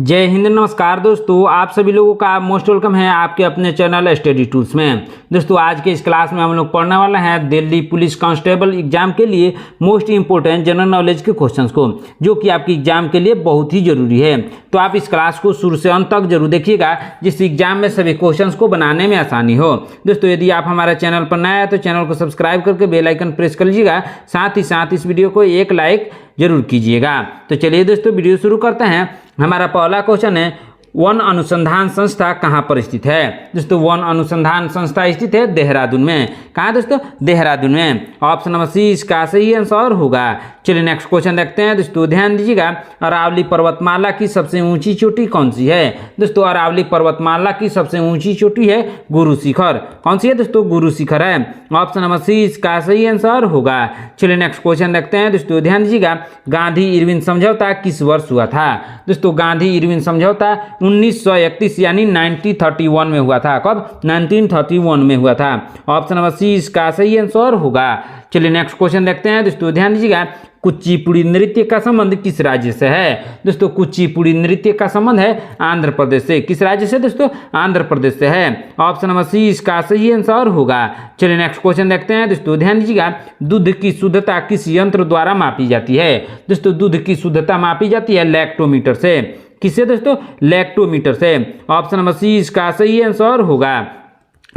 जय हिंद, नमस्कार दोस्तों। आप सभी लोगों का मोस्ट वेलकम है आपके अपने चैनल स्टडी टूल्स में। दोस्तों आज के इस क्लास में हम लोग पढ़ने वाले हैं दिल्ली पुलिस कांस्टेबल एग्जाम के लिए मोस्ट इंपोर्टेंट जनरल नॉलेज के क्वेश्चंस को, जो कि आपकी एग्जाम के लिए बहुत ही जरूरी है। तो आप इस क्लास को शुरू से अंत तक जरूर देखिएगा, जिससे एग्जाम में सभी क्वेश्चंस को बनाने में आसानी हो। दोस्तों यदि आप हमारे चैनल पर नए हैं तो चैनल को सब्सक्राइब करके बेल आइकन प्रेस कर लीजिएगा। साथ ही साथ इस वीडियो को एक लाइक जरूर कीजिएगा। तो चलिए दोस्तों वीडियो शुरू करते हैं। हमारा पहला क्वेश्चन है, वन अनुसंधान संस्था कहाँ पर स्थित है। दोस्तों वन अनुसंधान संस्था स्थित है देहरादून में। कहाँ दोस्तों? देहरादून में। ऑप्शन नंबर सी इसका सही आंसर होगा। चलिए नेक्स्ट क्वेश्चन देखते हैं। दोस्तों ध्यान दीजिएगा, अरावली पर्वतमाला की सबसे ऊंची चोटी कौन सी है। दोस्तों अरावली पर्वतमाला की सबसे ऊंची चोटी है गुरु शिखर। कौन सी है दोस्तों? गुरु शिखर है। ऑप्शन नंबर सी इसका सही आंसर होगा। चलिए नेक्स्ट क्वेश्चन देखते हैं। दोस्तों ध्यान दीजिएगा, गांधी इरविन समझौता किस वर्ष हुआ था। दोस्तों गांधी इरविन समझौता 1931 यानी 1931 में हुआ था। कब? 1931 में हुआ था। ऑप्शन नंबर सी इसका सही आंसर होगा। चलिए नेक्स्ट क्वेश्चन देखते हैं। दोस्तों ध्यान दीजिएगा, कुचिपुड़ी नृत्य का संबंध किस राज्य से है। दोस्तों कुचिपुड़ी नृत्य का संबंध है आंध्र प्रदेश से। किस राज्य से दोस्तों? आंध्र प्रदेश से है। ऑप्शन नंबर सी इसका सही आंसर होगा। चलिए नेक्स्ट क्वेश्चन देखते हैं। दोस्तों ध्यान दीजिएगा, दूध की शुद्धता किस यंत्र द्वारा मापी जाती है। दोस्तों दूध की शुद्धता मापी जाती है लैक्टोमीटर से। किससे दोस्तों? लैक्टोमीटर से। ऑप्शन नंबर सी इसका सही आंसर होगा।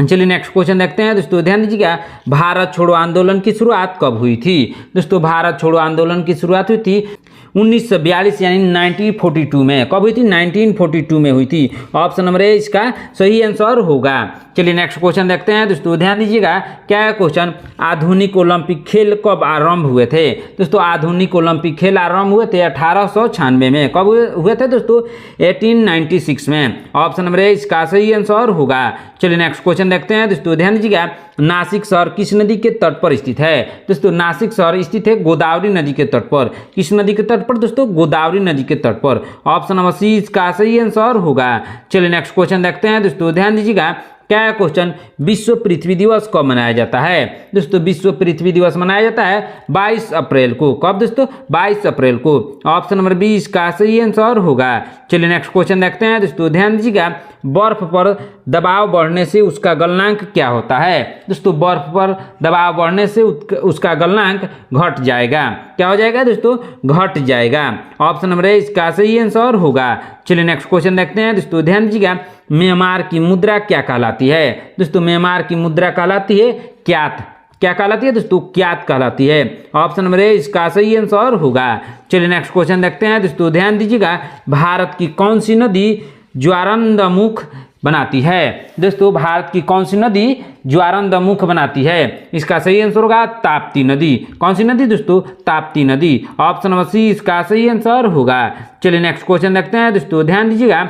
चलिए नेक्स्ट क्वेश्चन देखते हैं। दोस्तों ध्यान दीजिएगा, भारत छोड़ो आंदोलन की शुरुआत कब हुई थी। दोस्तों भारत छोड़ो आंदोलन की शुरुआत हुई थी 1942 यानी 1942 में। कब हुई थी? 1942 में हुई थी। ऑप्शन नंबर ए इसका सही आंसर होगा। चलिए नेक्स्ट क्वेश्चन देखते हैं। दोस्तों ध्यान दीजिएगा, क्या है क्वेश्चन, आधुनिक ओलंपिक खेल कब आरंभ हुए थे। दोस्तों आधुनिक ओलंपिक खेल आरंभ हुए थे 1896 में। कब हुए थे दोस्तों? 1896 में। ऑप्शन नंबर ए इसका सही आंसर होगा। चलिए नेक्स्ट क्वेश्चन देखते हैं। दोस्तों ध्यान दीजिएगा, नासिक शहर किस नदी के तट पर स्थित है। दोस्तों नासिक शहर स्थित है गोदावरी नदी के तट पर। किस नदी के तट पर दोस्तों? गोदावरी नदी के तट पर। ऑप्शन नंबर सी इसका सही आंसर होगा। चलिए नेक्स्ट क्वेश्चन देखते हैं। दोस्तों ध्यान दीजिएगा, क्या है क्वेश्चन, विश्व पृथ्वी दिवस कब मनाया जाता है। दोस्तों विश्व पृथ्वी दिवस मनाया जाता है 22 अप्रैल को। कब दोस्तों? 22 अप्रैल को। ऑप्शन नंबर बी इसका सही आंसर होगा। चलिए नेक्स्ट क्वेश्चन देखते हैं। दोस्तों ध्यान दीजिएगा, बर्फ पर दबाव बढ़ने से उसका गलनांक क्या होता है। दोस्तों बर्फ पर दबाव बढ़ने से उसका गलनांक घट जाएगा। क्या हो जाएगा दोस्तों? घट जाएगा। ऑप्शन नंबर ए इसका सही आंसर होगा। चलिए नेक्स्ट क्वेश्चन देखते हैं। दोस्तों ध्यान दीजिएगा, म्यांमार की मुद्रा क्या कहलाती है। दोस्तों म्यांमार की मुद्रा कहलाती है क्यात। क्या कहलाती है दोस्तों? क्यात कहलाती है। ऑप्शन नंबर ए इसका सही आंसर होगा। चलिए नेक्स्ट क्वेश्चन देखते हैं। दोस्तों ध्यान दीजिएगा, भारत की कौन सी नदी ज्वारंदमुख बनाती है। दोस्तों भारत की कौन सी नदी ज्वारंदमुख बनाती है। इसका सही आंसर होगा ताप्ती नदी। कौन सी नदी दोस्तों? ताप्ती नदी। ऑप्शन नंबर सी इसका सही आंसर होगा। चलिए नेक्स्ट क्वेश्चन देखते हैं। दोस्तों ध्यान दीजिएगा,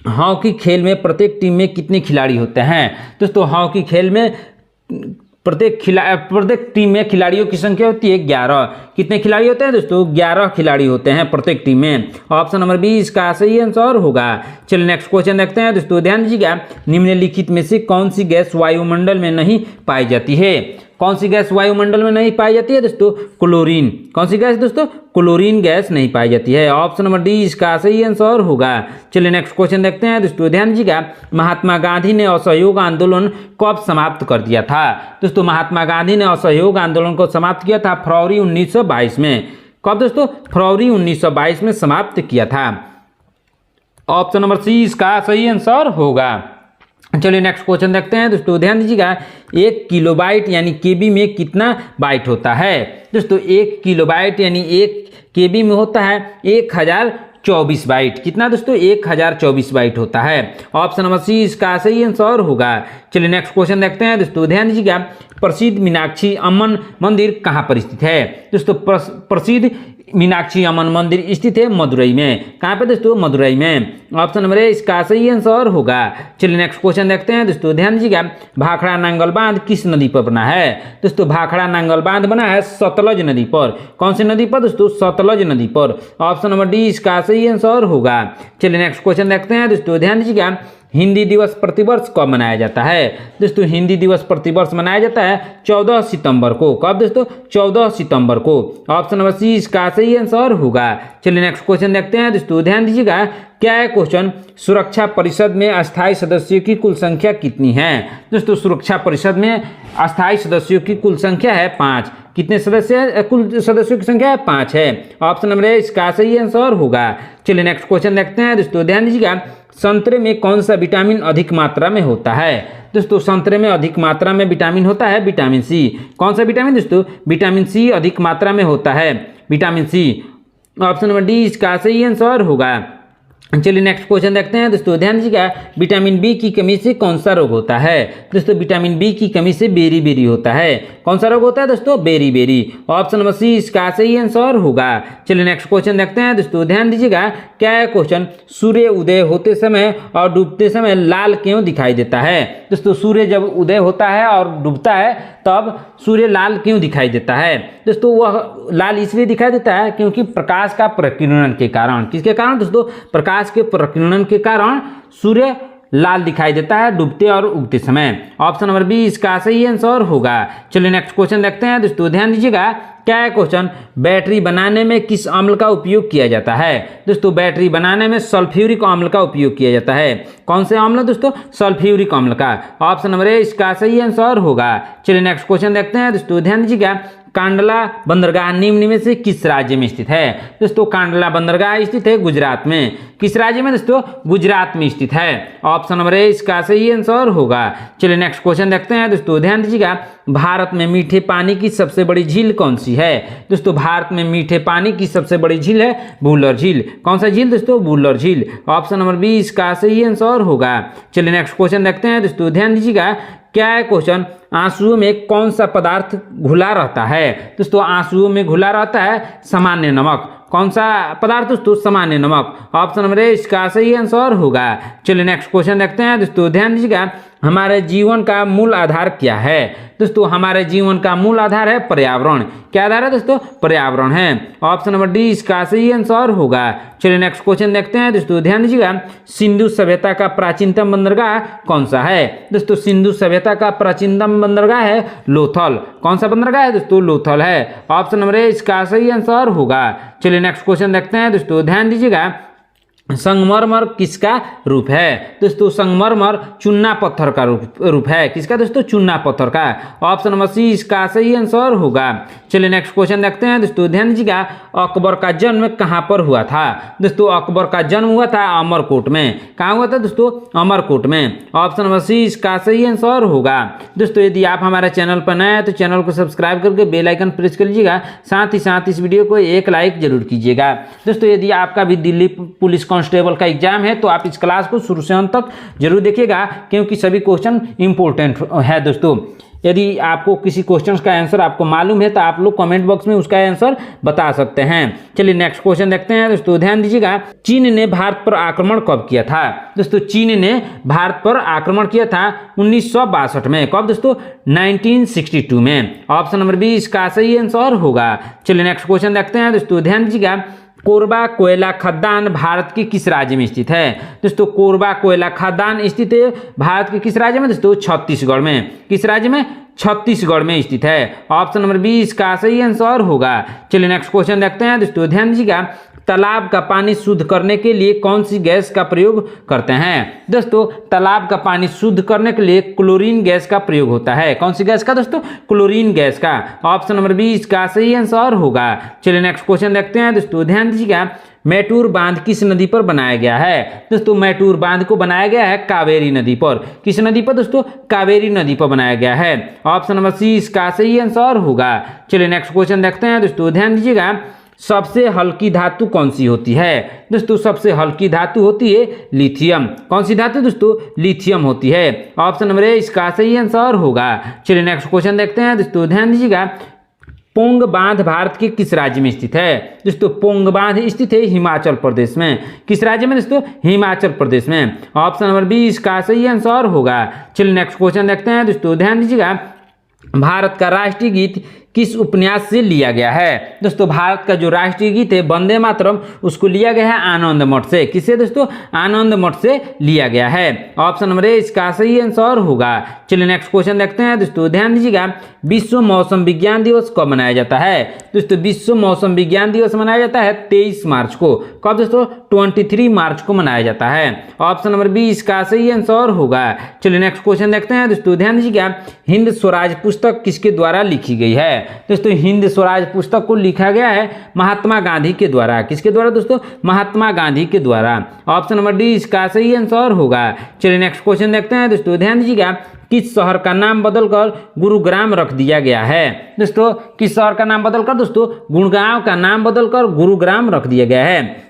हॉकी खेल में प्रत्येक टीम में कितने खिलाड़ी होते हैं। दोस्तों हॉकी खेल में प्रत्येक टीम में खिलाड़ियों की संख्या होती है 11। कितने खिलाड़ी होते हैं दोस्तों? 11 खिलाड़ी होते हैं प्रत्येक टीम में। ऑप्शन नंबर बी इसका सही आंसर होगा। चलिए नेक्स्ट क्वेश्चन देखते हैं। दोस्तों ध्यान दीजिएगा, निम्नलिखित में से कौन सी गैस वायुमंडल में नहीं पाई जाती है। कौन सी गैस वायुमंडल में नहीं पाई जाती है दोस्तों? क्लोरीन। कौन सी गैस दोस्तों? क्लोरीन गैस नहीं पाई जाती है। ऑप्शन नंबर डी इसका सही आंसर होगा। चलिए नेक्स्ट क्वेश्चन देखते हैं। दोस्तों ध्यान दीजिएगा, महात्मा गांधी ने असहयोग आंदोलन कब समाप्त कर दिया था। दोस्तों महात्मा गांधी ने असहयोग आंदोलन को समाप्त किया था फरवरी 1922 में। कब दोस्तों? फरवरी 1922 में समाप्त किया था। ऑप्शन नंबर सी इसका सही आंसर होगा। चलिए नेक्स्ट क्वेश्चन देखते हैं। दोस्तों ध्यान दीजिएगा, 1 किलोबाइट यानी केबी में कितना बाइट होता है। दोस्तों 1 किलोबाइट यानी 1 केबी में होता है 1024 बाइट। कितना दोस्तों? 1024 बाइट होता है। ऑप्शन नंबर सी इसका सही आंसर होगा। चलिए नेक्स्ट क्वेश्चन देखते हैं। दोस्तों ध्यान दीजिएगा, प्रसिद्ध मीनाक्षी अम्मन मंदिर कहाँ पर स्थित है। दोस्तों प्रसिद्ध मीनाक्षी अम्मन मंदिर स्थित है मदुरई में। कहाँ पे दोस्तों? मदुरई में। ऑप्शन नंबर ए इसका सही आंसर होगा। चलिए नेक्स्ट क्वेश्चन देखते हैं। दोस्तों ध्यान दीजिएगा, भाखड़ा नांगल बांध किस नदी पर बना है। दोस्तों भाखड़ा नांगल बांध बना है सतलज नदी पर। कौन सी नदी पर दोस्तों? सतलज नदी पर। ऑप्शन नंबर डी इसका सही आंसर होगा। चलिए नेक्स्ट क्वेश्चन देखते हैं। दोस्तों ध्यान दीजिएगा, हिंदी दिवस प्रतिवर्ष कब मनाया जाता है? दोस्तों हिंदी दिवस प्रतिवर्ष मनाया जाता है 14 सितंबर को। कब दोस्तों? 14 सितंबर को। ऑप्शन नंबर सी इसका सही आंसर होगा। चलिए नेक्स्ट क्वेश्चन देखते हैं दोस्तों, ध्यान दीजिएगा। क्या है क्वेश्चन? सुरक्षा परिषद में अस्थायी सदस्यों की कुल संख्या कितनी है? दोस्तों सुरक्षा परिषद में अस्थायी सदस्यों की कुल संख्या है 5। कितने सदस्य है? कुल सदस्यों की संख्या है 5 है। ऑप्शन नंबर ए इसका सही आंसर होगा। चलिए नेक्स्ट क्वेश्चन देखते हैं दोस्तों, ध्यान दीजिएगा। संतरे में कौन सा विटामिन अधिक मात्रा में होता है? दोस्तों संतरे में अधिक मात्रा में विटामिन होता है विटामिन सी। कौन सा विटामिन दोस्तों? विटामिन सी अधिक मात्रा में होता है, vitamin C. Option number D इसका सही आंसर होगा। चलिए नेक्स्ट क्वेश्चन देखते हैं दोस्तों, ध्यान दीजिएगा। विटामिन बी की कमी से कौन सा रोग होता है? दोस्तों विटामिन बी की कमी से बेरी बेरी होता है। कौन सा रोग होता है दोस्तों? Beriberi. Option number C इसका सही आंसर होगा। चलिए नेक्स्ट क्वेश्चन देखते हैं दोस्तों, ध्यान दीजिएगा। क्या है क्वेश्चन? सूर्य उदय होते समय और डूबते समय लाल क्यों दिखाई देता है? दोस्तों सूर्य जब उदय होता है और डूबता है तब सूर्य लाल क्यों दिखाई देता है? दोस्तों वह लाल इसलिए दिखाई देता है क्योंकि प्रकाश का प्रकीर्णन के कारण। किसके कारण दोस्तों? प्रकाश के प्रकीर्णन के कारण सूर्य लाल दिखाई देता है डूबते और उगते समय। ऑप्शन नंबर बी इसका सही आंसर होगा। चलिए नेक्स्ट क्वेश्चन देखते हैं दोस्तों, ध्यान दीजिएगा। क्या है क्वेश्चन? बैटरी बनाने में किस अम्ल का उपयोग किया जाता है? दोस्तों बैटरी बनाने में सल्फ्यूरिक अम्ल का उपयोग किया जाता है। कौन से अम्ल दोस्तों? सल्फ्यूरिक अम्ल का। ऑप्शन नंबर ए इसका सही आंसर होगा। चलिए नेक्स्ट क्वेश्चन देखते हैं दोस्तों, ध्यान दीजिएगा। कांडला बंदरगाह निम्न में से किस राज्य में स्थित है? दोस्तों कांडला बंदरगाह स्थित है गुजरात में। किस राज्य में दोस्तों? गुजरात में स्थित है। ऑप्शन नंबर ए इसका सही आंसर होगा। चलिए नेक्स्ट क्वेश्चन देखते हैं दोस्तों, ध्यान दीजिएगा। भारत में मीठे पानी की सबसे बड़ी झील कौन सी है? दोस्तों भारत में मीठे पानी की सबसे बड़ी झील है वुलर झील। कौन सा झील दोस्तों? वुलर झील। ऑप्शन नंबर बी इसका सही आंसर होगा। चलिए नेक्स्ट क्वेश्चन देखते हैं दोस्तों, ध्यान दीजिएगा। क्या है क्वेश्चन? आंसुओं में कौन सा पदार्थ घुला रहता है? दोस्तों आंसुओं में घुला रहता है सामान्य नमक। कौन सा पदार्थ दोस्तों? सामान्य नमक। ऑप्शन नंबर ए इसका सही आंसर होगा। चलिए नेक्स्ट क्वेश्चन देखते हैं दोस्तों, ध्यान दीजिएगा। हमारे जीवन का मूल आधार क्या है? दोस्तों हमारे जीवन का मूल आधार है पर्यावरण। क्या आधार है दोस्तों? पर्यावरण है। ऑप्शन नंबर डी इसका सही आंसर होगा। चलिए नेक्स्ट क्वेश्चन देखते हैं दोस्तों, ध्यान दीजिएगा। सिंधु सभ्यता का प्राचीनतम बंदरगाह कौन सा है? दोस्तों सिंधु सभ्यता का प्राचीनतम बंदरगाह है लोथल। कौन सा बंदरगाह है दोस्तों? लोथल है। ऑप्शन नंबर ए इसका सही आंसर होगा। चलिए नेक्स्ट क्वेश्चन देखते हैं दोस्तों, ध्यान दीजिएगा। संगमरमर किसका रूप है? दोस्तों संगमरमर चुन्ना पत्थर का रूप है। किसका दोस्तों? चुन्ना पत्थर का। ऑप्शन नंबर सी इसका सही आंसर होगा। चलिए नेक्स्ट क्वेश्चन देखते हैं दोस्तों, ध्यान दीजिएगा। अकबर का जन्म कहां पर हुआ था? दोस्तों अकबर का जन्म हुआ था अमरकोट में। कहां हुआ था दोस्तों? अमरकोट में। ऑप्शन नंबर सी इसका सही आंसर होगा। दोस्तों यदि आप हमारे चैनल पर नए हैं तो चैनल को सब्सक्राइब करके बेल आइकन प्रेस कर लीजिएगा। साथ ही साथ इस वीडियो को एक लाइक जरूर कीजिएगा। दोस्तों यदि आपका भी दिल्ली पुलिस कांस्टेबल का एग्जाम है तो आप इस क्लास को शुरू से अंत तक जरूर देखिएगा क्योंकि सभी क्वेश्चन इंपॉर्टेंट है। दोस्तों यदि आपको किसी क्वेश्चन का आंसर आपको मालूम है तो आप लोग कमेंट बॉक्स में उसका आंसर बता सकते हैं। चलिए नेक्स्ट क्वेश्चन देखते हैं दोस्तों, ध्यान दीजिएगा। चीन ने भारत पर आक्रमण कब किया था? दोस्तों चीन ने भारत पर आक्रमण किया था 1962 में। कब दोस्तों? 1962 में। ऑप्शन नंबर बी इसका सही आंसर होगा। चलिए नेक्स्ट क्वेश्चन देखते हैं दोस्तों, ध्यान दीजिएगा। कोरबा कोयला खदान भारत के किस राज्य में स्थित है? दोस्तों कोरबा कोयला खदान स्थित है भारत के किस राज्य में दोस्तों? छत्तीसगढ़ में। किस राज्य में? छत्तीसगढ़ में स्थित है। ऑप्शन नंबर बी इसका सही आंसर होगा। चलिए नेक्स्ट क्वेश्चन देखते हैं दोस्तों, ध्यान दीजिएगा। तालाब का पानी शुद्ध करने के लिए कौन सी गैस का प्रयोग करते हैं? दोस्तों तालाब का पानी शुद्ध करने के लिए क्लोरीन गैस का प्रयोग होता है। कौन सी गैस का दोस्तों? क्लोरीन गैस का। ऑप्शन नंबर बी इसका सही आंसर होगा। चलिए नेक्स्ट क्वेश्चन देखते हैं दोस्तों, ध्यान दीजिएगा। मैटूर बांध किस नदी पर बनाया गया है? दोस्तों मैटूर बांध को बनाया गया है कावेरी नदी पर। किस नदी पर दोस्तों? कावेरी नदी पर बनाया गया है। ऑप्शन नंबर सी इसका सही आंसर होगा। चलिए नेक्स्ट क्वेश्चन देखते हैं दोस्तों, ध्यान दीजिएगा। सबसे हल्की धातु कौन सी होती है? दोस्तों सबसे हल्की धातु होती है लिथियम। कौन सी धातु दोस्तों? लिथियम होती है। ऑप्शन नंबर ए इसका सही आंसर होगा। चलिए नेक्स्ट क्वेश्चन देखते हैं दोस्तों, ध्यान दीजिएगा। पोंग बांध भारत के किस राज्य में स्थित है? दोस्तों पोंग बांध स्थित है हिमाचल प्रदेश में। किस राज्य में दोस्तों? हिमाचल प्रदेश में। ऑप्शन नंबर बी इसका सही आंसर होगा। चलिए नेक्स्ट क्वेश्चन देखते हैं दोस्तों, ध्यान दीजिएगा। भारत का राष्ट्रीय गीत किस उपन्यास से लिया गया है? दोस्तों भारत का जो राष्ट्रीय गीत है वंदे मातरम, उसको लिया गया है आनंद मठ से। किससे दोस्तों? आनंद मठ से लिया गया है। ऑप्शन नंबर ए इसका सही आंसर होगा। चलिए नेक्स्ट क्वेश्चन देखते हैं दोस्तों, ध्यान दीजिएगा। विश्व मौसम विज्ञान दिवस कब मनाया जाता है? दोस्तों विश्व मौसम विज्ञान दिवस मनाया जाता है 23 मार्च को। कब दोस्तों? 23 मार्च को मनाया जाता है। ऑप्शन नंबर बी इसका सही आंसर होगा। चलिए नेक्स्ट क्वेश्चन देखते हैं दोस्तों, ध्यान दीजिएगा। हिंद स्वराज पुस्तक किसके द्वारा लिखी गई है? दोस्तों हिंद स्वराज पुस्तक को लिखा गया है महात्मा गांधी के द्वारा। किसके द्वारा दोस्तों? महात्मा गांधी के द्वारा। ऑप्शन नंबर डी इसका सही आंसर होगा। चलिए नेक्स्ट क्वेश्चन देखते हैं दोस्तों, ध्यान दीजिएगा। किस शहर का नाम बदलकर गुरुग्राम रख दिया गया है? दोस्तों किस शहर का नाम बदलकर दोस्तों गुड़गांव का नाम बदलकर गुरुग्राम रख दिया गया है?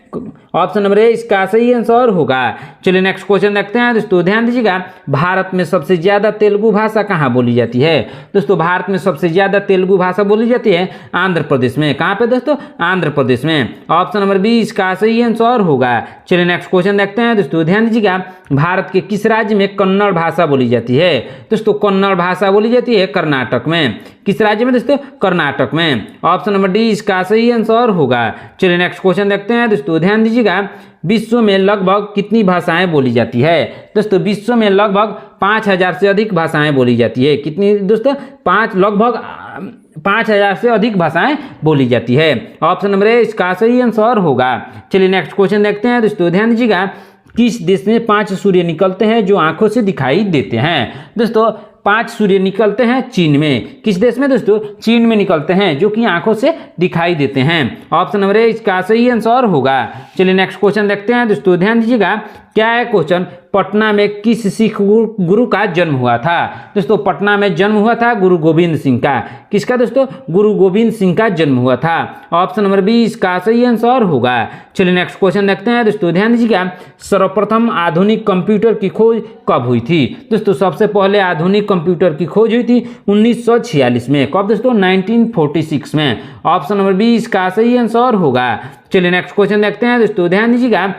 ऑप्शन नंबर ए इसका सही आंसर होगा। चलिए नेक्स्ट क्वेश्चन देखते हैं दोस्तों, ध्यान दीजिएगा। भारत में सबसे ज्यादा तेलुगु भाषा कहाँ बोली जाती है? दोस्तों भारत में सबसे ज्यादा तेलुगु भाषा बोली जाती है आंध्र प्रदेश में। कहाँ पे दोस्तों? आंध्र प्रदेश में। ऑप्शन नंबर बी इसका सही आंसर होगा। चलिए नेक्स्ट क्वेश्चन देखते हैं दोस्तों, ध्यान दीजिएगा। भारत के किस राज्य में कन्नड़ भाषा बोली जाती है? दोस्तों कन्नड़ भाषा बोली जाती है कर्नाटक में। किस राज्य में दोस्तों? कर्नाटक में। ऑप्शन नंबर डी इसका सही आंसर होगा। चलिए नेक्स्ट क्वेश्चन देखते हैं दोस्तों, ध्यान दीजिएगा। विश्व में लगभग कितनी भाषाएं बोली जाती है? दोस्तों विश्व में लगभग 5000 से अधिक भाषाएं बोली जाती है। कितनी दोस्तों? लगभग 5000 से अधिक भाषाएं बोली जाती है। ऑप्शन नंबर ए इसका सही आंसर होगा। चलिए नेक्स्ट क्वेश्चन देखते हैं दोस्तों, ध्यान दीजिएगा। किस देश में 5 सूर्य निकलते हैं जो आंखों से दिखाई देते हैं? दोस्तों 5 सूर्य निकलते हैं चीन में। किस देश में दोस्तों? चीन में निकलते हैं, जो कि आंखों से दिखाई देते हैं। ऑप्शन नंबर ए इसका सही आंसर होगा। चलिए नेक्स्ट क्वेश्चन देखते हैं दोस्तों, ध्यान दीजिएगा। क्या है क्वेश्चन? पटना में किस सिख गुरु का जन्म हुआ था? दोस्तों पटना में जन्म हुआ था गुरु गोविंद सिंह का। किसका दोस्तों? गुरु गोविंद सिंह का जन्म हुआ था। ऑप्शन नंबर बी इसका सही आंसर होगा। चलिए नेक्स्ट क्वेश्चन देखते हैं दोस्तों, ध्यान दीजिएगा। सर्वप्रथम आधुनिक कंप्यूटर की खोज कब हुई थी? दोस्तों सबसे पहले आधुनिक कंप्यूटर की खोज हुई थी 1946 में। कब दोस्तों? 1946 में। ऑप्शन नंबर बी इसका सही आंसर होगा। चलिए नेक्स्ट क्वेश्चन देखते हैं दोस्तों, ध्यान दीजिएगा।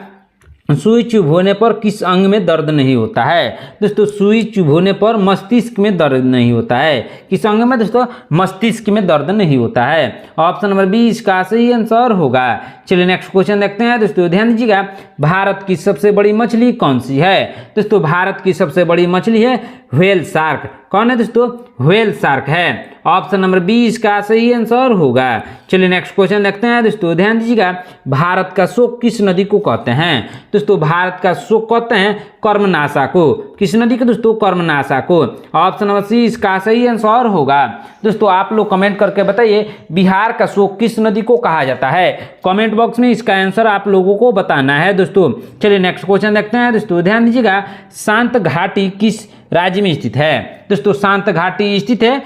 सुई चुभ होने पर किस अंग में दर्द नहीं होता है? दोस्तों सुई चुभ होने पर मस्तिष्क में दर्द नहीं होता है। किस अंग में दोस्तों? मस्तिष्क में दर्द नहीं होता है। ऑप्शन नंबर बी इसका सही आंसर होगा। चलिए नेक्स्ट क्वेश्चन देखते हैं दोस्तों, ध्यान दीजिएगा। भारत की सबसे बड़ी मछली कौन सी है? दोस्तों भारत की सबसे बड़ी मछली है व्हेल शार्क। कौन है दोस्तों? व्हेल शार्क है। ऑप्शन नंबर बी इसका सही आंसर होगा। चलिए नेक्स्ट क्वेश्चन देखते हैं दोस्तों, ध्यान दीजिएगा। भारत का शोक किस नदी को कहते हैं? दोस्तों भारत का शोक कहते हैं कर्मनाशा को। किस नदी को दोस्तों? कर्मनाशा को। ऑप्शन नंबर सी इसका सही आंसर होगा। दोस्तों आप लोग कमेंट करके बताइए बिहार का शोक किस नदी को कहा जाता है? कमेंट बॉक्स में इसका आंसर आप लोगों को बताना है दोस्तों। चलिए नेक्स्ट क्वेश्चन देखते हैं दोस्तों, ध्यान दीजिएगा। शांत घाटी किस राज्य में स्थित है? दोस्तों शांत घाटी स्थित है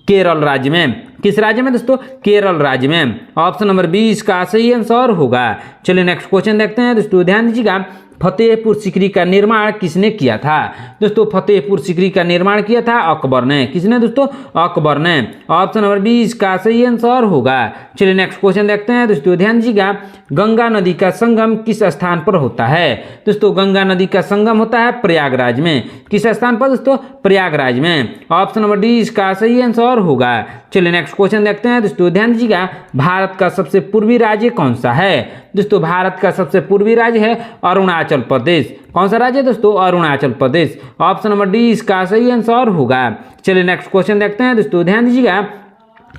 केरल राज्य में। किस राज्य में दोस्तों? केरल राज्य में। ऑप्शन नंबर बी इसका सही आंसर होगा। चलिए नेक्स्ट क्वेश्चन देखते हैं दोस्तों, ध्यान दीजिएगा। फतेहपुर सीकरी का निर्माण किसने किया था? दोस्तों फतेहपुर सीकरी का निर्माण किया था अकबर ने। किसने दोस्तों? अकबर ने। ऑप्शन नंबर बी इसका सही आंसर होगा। चलिए नेक्स्ट क्वेश्चन देखते हैं दोस्तों, ध्यान दीजिएगा। गंगा नदी का संगम किस स्थान पर होता है? दोस्तों गंगा नदी का संगम होता है प्रयागराज में। किस स्थान पर दोस्तों? प्रयागराज में। ऑप्शन नंबर डी इसका सही आंसर होगा। चलिए नेक्स्ट क्वेश्चन देखते हैं दोस्तों, ध्यान दीजिएगा। भारत का सबसे पूर्वी राज्य कौन सा है? दोस्तों भारत का सबसे पूर्वी राज्य है अरुणाचल प्रदेश। कौन सा राज्य है दोस्तों? Arunachal Pradesh. Option number D इसका सही आंसर होगा। चलिए नेक्स्ट क्वेश्चन देखते हैं दोस्तों, ध्यान दीजिएगा।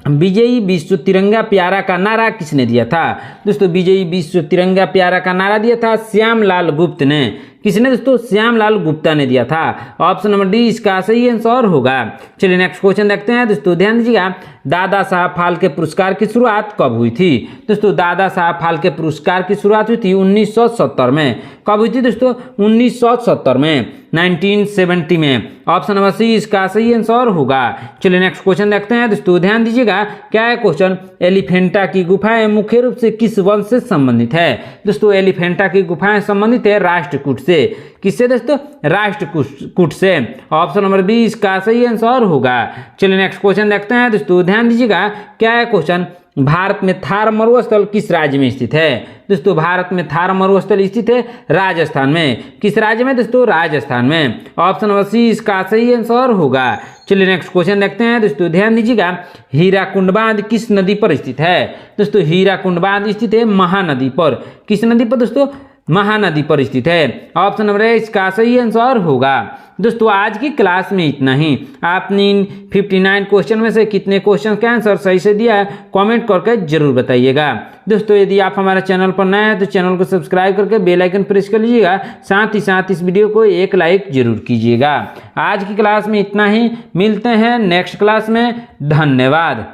विजयी विश्व तिरंगा प्यारा का नारा किसने दिया था? दोस्तों विजयी विश्व तिरंगा प्यारा का नारा दिया था श्यामलाल गुप्त ने। किसने दोस्तों? श्यामलाल गुप्ता ने दिया था। ऑप्शन नंबर डी इसका सही आंसर होगा। चलिए नेक्स्ट क्वेश्चन देखते हैं दोस्तों, ध्यान दीजिएगा। दादा साहब फाल्के पुरस्कार की शुरुआत कब हुई थी? दोस्तों दादा साहब फाल्के पुरस्कार की शुरुआत हुई थी 1970 में। कब हुई थी दोस्तों? 1970 में, 1970 में। ऑप्शन नंबर सी इसका सही आंसर होगा। चलिए नेक्स्ट क्वेश्चन देखते हैं दोस्तों, ध्यान दीजिएगा। क्या है क्वेश्चन? एलिफेंटा की गुफाएं मुख्य रूप से किस वंश से संबंधित है? दोस्तों एलिफेंटा की गुफाएं संबंधित है राष्ट्रकूट से। किससे दोस्तों? राष्ट्रकूट से। ऑप्शन नंबर बी इसका सही आंसर होगा। चलिए नेक्स्ट क्वेश्चन देखते हैं दोस्तों, ध्यान दीजिएगा। क्या है क्वेश्चन? भारत में थार मरुस्थल किस राज्य में स्थित है? दोस्तों भारत में थार मरुस्थल स्थित है राजस्थान में। किस राज्य में दोस्तों? राजस्थान में। ऑप्शन नंबर सी इसका सही आंसर होगा। चलिए नेक्स्ट क्वेश्चन देखते हैं दोस्तों, ध्यान दीजिएगा। हीराकुंड बांध किस नदी पर स्थित है? दोस्तों हीराकुंड बांध स्थित है महानदी पर। किस नदी पर दोस्तों? महानदी पर स्थित है। ऑप्शन नंबर ए इसका सही आंसर होगा। दोस्तों आज की क्लास में इतना ही। आपने इन 59 क्वेश्चन में से कितने क्वेश्चन का आंसर सही से दिया है कमेंट करके जरूर बताइएगा। दोस्तों यदि आप हमारे चैनल पर नए हैं तो चैनल को सब्सक्राइब करके बेल आइकन प्रेस कर लीजिएगा। साथ ही साथ इस वीडियो को एक लाइक जरूर कीजिएगा। आज की क्लास में इतना ही, मिलते हैं नेक्स्ट क्लास में। धन्यवाद।